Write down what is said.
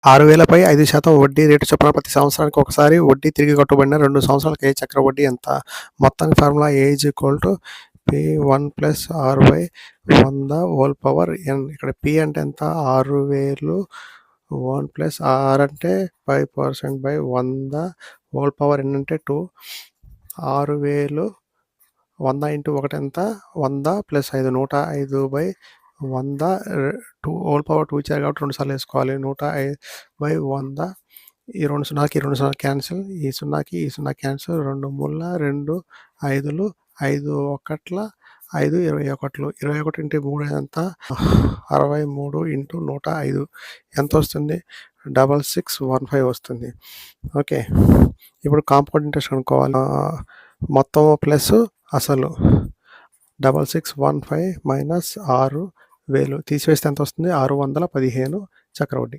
6000పై 5% వడ్డీ రేటు చొప్పున ప్రతి సంవత్సరానికి ఒకసారి వడ్డీ తిరిగి కట్టబడిన 2 సంవత్సరాలకు ఏ చక్ర వడ్డీ ఎంత? మొత్తానికి ఫార్ములా P1+R/100 ఇక్కడ P అంటే ఎంత? 6000 1+R అంటే 5% /100 అంటే 2. 6000 100 × 1 ఎంత? 100 + 5 105/100 2 ఇచ్చారు కాబట్టి 2 సార్లు వేసుకోవాలి. 105/100 ఈ 2 సున్నాకి ఈ 2 సున్నా క్యాన్సిల్, ఈ 0కి ఈ 0 క్యాన్సిల్, 2 మూల 2 5లు 5 1ల 5 21. 21 × 3 ఎంత? 63 × 105 ఎంత వస్తుంది? 6615 వస్తుంది. ఓకే, ఇప్పుడు కాంపౌండ్ ఇంట్రెస్ట్ కనుక్కోవాలి. మొత్తం ప్లస్ అసలు 6615 - 6000 తీసివేస్తే ఎంత వస్తుంది? 615 చక్రవడ్డీ.